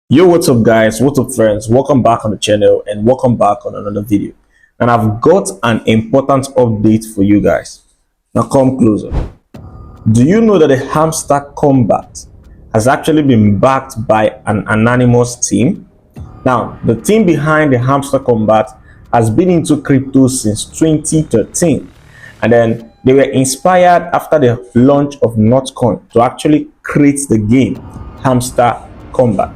Yo, what's up guys, what's up friends, welcome back on the channel and welcome back on another video. And I've got an important update for you guys. Now come closer. Do you know that the Hamster Kombat has actually been backed by an anonymous team? Now, the team behind the Hamster Kombat has been into crypto since 2013, and then they were inspired after the launch of Notcoin to actually create the game Hamster Kombat.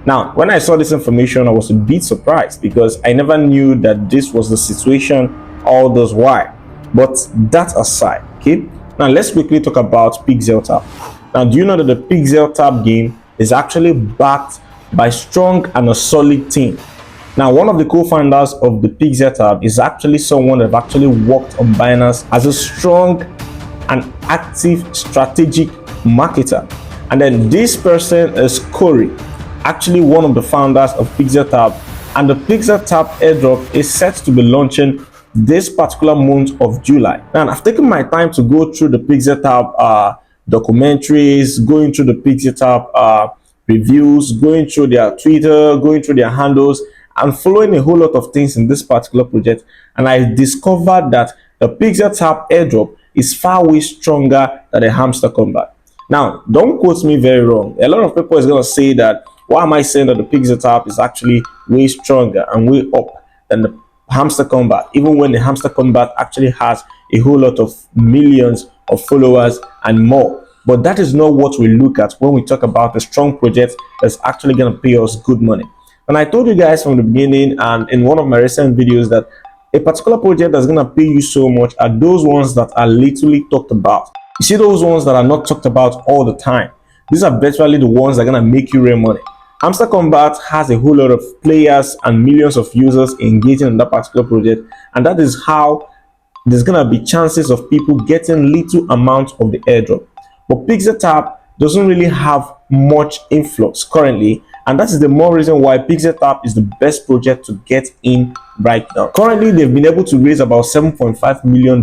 Now, when I saw this information, I was a bit surprised because I never knew that this was the situation all those while. But that aside, okay, now let's quickly talk about Pixeltap. Now, do you know that the Pixeltap game is actually backed by strong and a solid team? Now, one of the co-founders of the Pixeltap is actually someone that actually worked on Binance as a strong and active strategic marketer. And then this person is Corey, actually one of the founders of Pixeltap, and the Pixeltap airdrop is set to be launching this particular month of July. And I've taken my time to go through the Pixeltap documentaries, going through the Pixeltap reviews, going through their Twitter, going through their handles, and following a whole lot of things in this particular project. And I discovered that the Pixeltap airdrop is far way stronger than the Hamster Kombat. Now, don't quote me very wrong. A lot of people is going to say that, why am I saying that the Pixeltap is actually way stronger and way up than the Hamster Kombat, even when the Hamster Kombat actually has a whole lot of millions of followers and more? But that is not what we look at when we talk about a strong project that's actually going to pay us good money. And I told you guys from the beginning and in one of my recent videos that a particular project that's going to pay you so much are those ones that are literally talked about. You see, those ones that are not talked about all the time, these are virtually the ones that are going to make you real money. Hamster Kombat has a whole lot of players and millions of users engaging in that particular project, and that is how there's going to be chances of people getting little amounts of the airdrop. But Pixeltap doesn't really have much influx currently, and that is the more reason why Pixeltap is the best project to get in right now. Currently, they've been able to raise about $7.5 million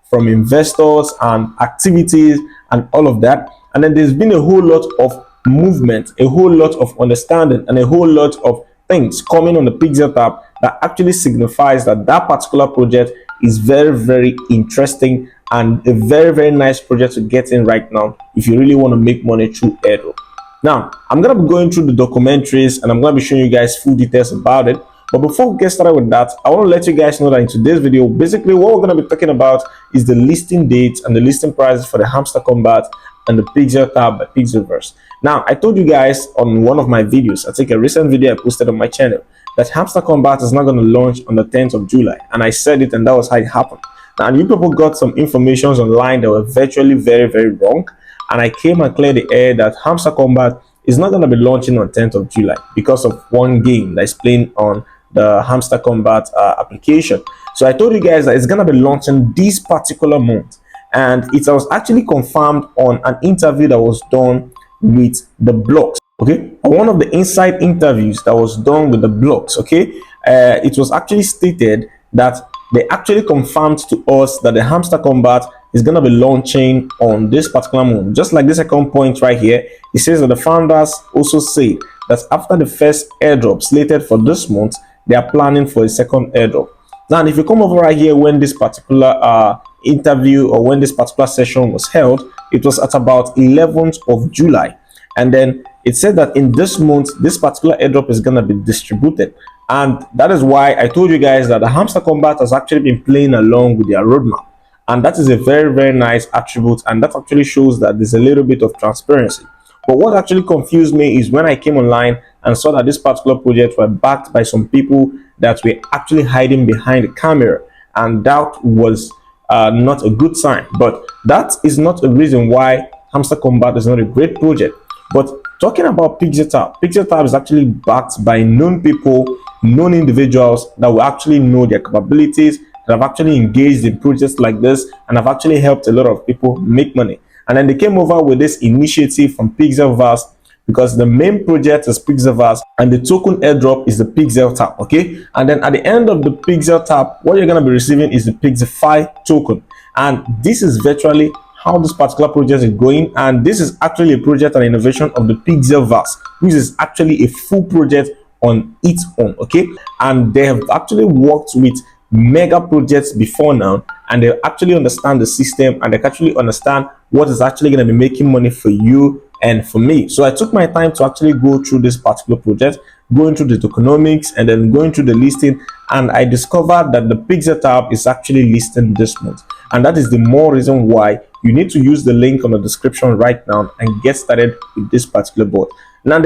from investors and activities and all of that. And then there's been a whole lot of movement, a whole lot of understanding, and a whole lot of things coming on the Pixeltap that actually signifies that that particular project is very, very interesting and a very, very nice project to get in right now if you really want to make money through airdrop. Now, I'm going to be going through the documentaries and I'm going to be showing you guys full details about it. But before we get started with that, I want to let you guys know that in today's video, basically what we're going to be talking about is the listing dates and the listing prices for the Hamster Kombat and the Pixeltap by Pixelverse. Now, I told you guys on one of my videos, I think a recent video I posted on my channel, that Hamster Kombat is not going to launch on the 10th of July. And I said it, and that was how it happened. Now, you people got some informations online that were virtually very, very wrong. And I came and cleared the air that Hamster Kombat is not going to be launching on 10th of July because of one game that's playing on the Hamster Kombat application. So I told you guys that it's going to be launching this particular month. And it was actually confirmed on an interview that was done with the blogs, okay, on one of the inside interviews that was done with the blogs, okay, it was actually stated that they actually confirmed to us that the Hamster Kombat is going to be launching on this particular month. Just like the second point right here, it says that the founders also say that after the first airdrop slated for this month, they are planning for a second airdrop. Now, and if you come over right here, when this particular interview or when this particular session was held, it was at about 11th of July. And then it said that in this month, this particular airdrop is going to be distributed. And that is why I told you guys that the Hamster Kombat has actually been playing along with their roadmap. And that is a very, very nice attribute. And that actually shows that there's a little bit of transparency. But what actually confused me is when I came online and saw that this particular project were backed by some people that were actually hiding behind the camera. And that was not a good sign. But that is not a reason why Hamster Kombat is not a great project. But talking about Pixeltap, Pixeltap is actually backed by known people, known individuals that will actually know their capabilities, that have actually engaged in projects like this and have actually helped a lot of people make money. And then they came over with this initiative from Pixelverse because the main project is Pixelverse and the token airdrop is the Pixeltap, okay? And then at the end of the Pixeltap, what you're going to be receiving is the Pixelfy token. And this is virtually how this particular project is going. And this is actually a project and innovation of the Pixelverse, which is actually a full project on its own. Okay, and they have actually worked with mega projects before now, and they actually understand the system, and they actually understand what is actually going to be making money for you and for me. So I took my time to actually go through this particular project, going through the tokenomics and then going through the listing, and I discovered that the pixeltap is actually listed this month, and that is the more reason why you need to use the link on the description right now and get started with this particular board. Now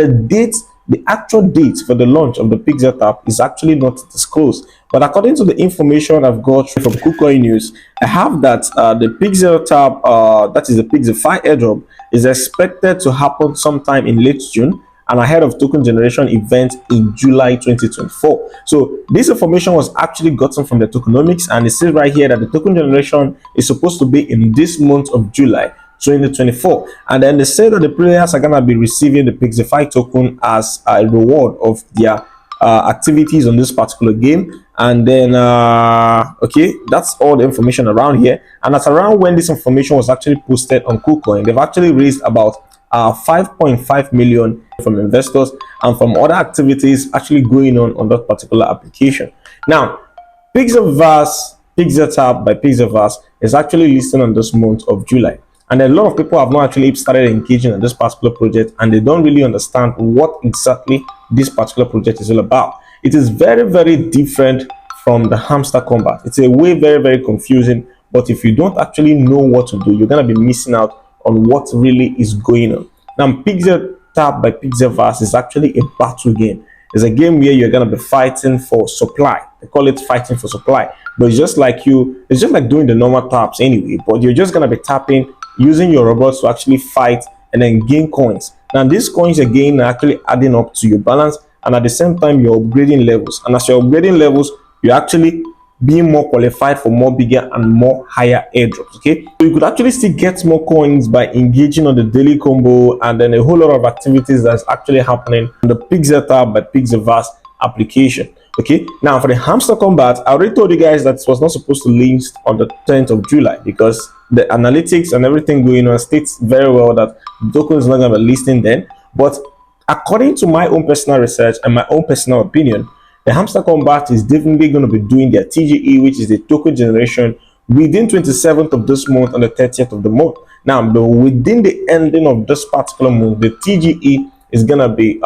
the actual date for the launch of the pixeltap is actually not disclosed, but according to the information I've got from KuCoin News, I have that the pixeltap, that is the Pixelverse airdrop, is expected to happen sometime in late June and ahead of token generation event in July 2024. So this information was actually gotten from the tokenomics, and it says right here that the token generation is supposed to be in this month of July 2024, and then they say that the players are gonna be receiving the Pixelverse token as a reward of their activities on this particular game. And then okay, that's all the information around here. And that's around when this information was actually posted on KuCoin. They've actually raised about 5.5 million from investors and from other activities actually going on that particular application. Now, Pixelverse, Pixeltap by Pixelverse is actually listed on this month of July. And a lot of people have not actually started engaging in this particular project, and they don't really understand what exactly this particular project is all about. It is very, very different from the Hamster Kombat. It's a way very confusing, but if you don't actually know what to do, you're going to be missing out on what really is going on. Now, Pixeltap by Pixelverse is actually a battle game. It's a game where you're going to be fighting for supply. They call it fighting for supply, but it's just like doing the normal taps anyway, but you're just going to be tapping using your robots to actually fight and then gain coins. Now these coins again are actually adding up to your balance, and at the same time you're upgrading levels, and as you're upgrading levels, you're actually being more qualified for more bigger and more higher airdrops. Okay, so you could actually still get more coins by engaging on the daily combo, and then a whole lot of activities that's actually happening on the Pixeltap by Pixelverse application. Okay, now for the Hamster Kombat, I already told you guys that it was not supposed to list on the 10th of July because the analytics and everything going on states very well that the token is not going to be listing then. But according to my own personal research and my own personal opinion, the Hamster Kombat is definitely going to be doing their TGE, which is the token generation, within 27th of this month and the 30th of the month. Now, within the ending of this particular month, the TGE is going to be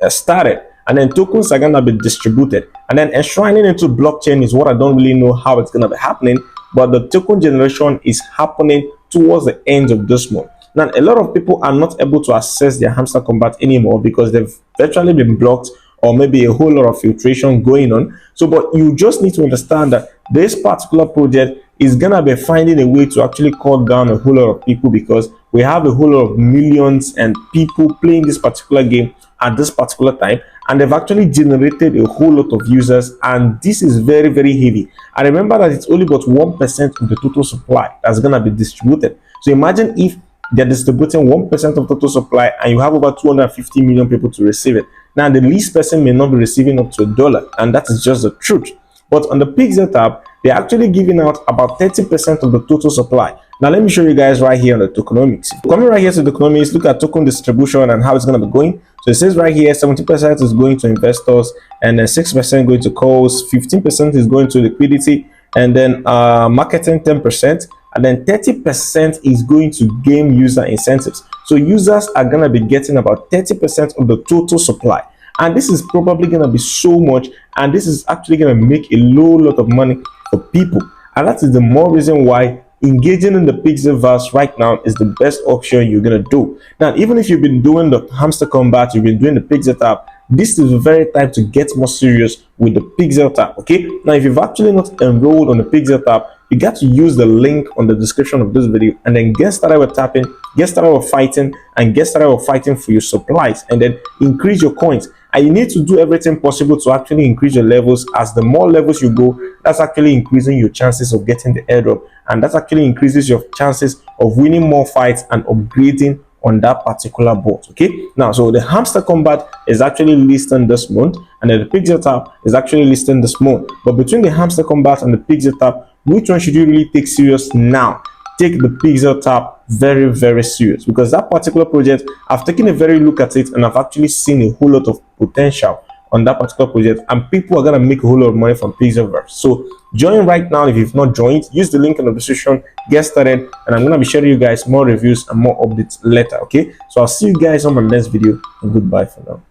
started, and then tokens are going to be distributed, and then enshrining into blockchain is what I don't really know how it's going to be happening, but the token generation is happening towards the end of this month. Now, a lot of people are not able to access their Hamster Kombat anymore because they've virtually been blocked, or maybe a whole lot of filtration going on. So, but you just need to understand that this particular project is gonna be finding a way to actually cut down a whole lot of people, because we have a whole lot of millions and people playing this particular game at this particular time, and they've actually generated a whole lot of users, and this is very heavy. And remember that it's only about 1% of the total supply that's gonna be distributed. So imagine if they're distributing 1% of total supply and you have over 250 million people to receive it. Now the least person may not be receiving up to $1, and that is just the truth. But on the Pixeltap, they're actually giving out about 30% of the total supply. Now let me show you guys right here on the tokenomics. Coming right here to the tokenomics, look at token distribution and how it's going to be going. So it says right here 70% is going to investors, and then 6% going to calls, 15% is going to liquidity, and then marketing 10%, and then 30% is going to game user incentives. So users are going to be getting about 30% of the total supply, and this is probably going to be so much, and this is actually going to make a lot of money for people. And that is the more reason why engaging in the Pixelverse right now is the best option you're going to do. Now, even if you've been doing the Hamster Kombat, you've been doing the Pixeltap, this is the very time to get more serious with the Pixeltap. Okay, now if you've actually not enrolled on the Pixeltap, you got to use the link on the description of this video and then get started with tapping, get started with fighting, and get started with fighting for your supplies, and then increase your coins. And you need to do everything possible to actually increase your levels. As the more levels you go, that's actually increasing your chances of getting the airdrop, and that actually increases your chances of winning more fights and upgrading on that particular board. Okay, now so the Hamster Kombat is actually listed this month, and then the Pixeltap is actually listed this month. But between the Hamster Kombat and the Pixeltap, which one should you really take serious now? take the pixeltap very serious, because that particular project, I've taken a very look at it and I've actually seen a whole lot of potential on that particular project, and people are gonna make a whole lot of money from Pixelverse. So join right now if you've not joined. Use the link in the description, get started, and I'm gonna be sharing you guys more reviews and more updates later. Okay, so I'll see you guys on my next video, and goodbye for now.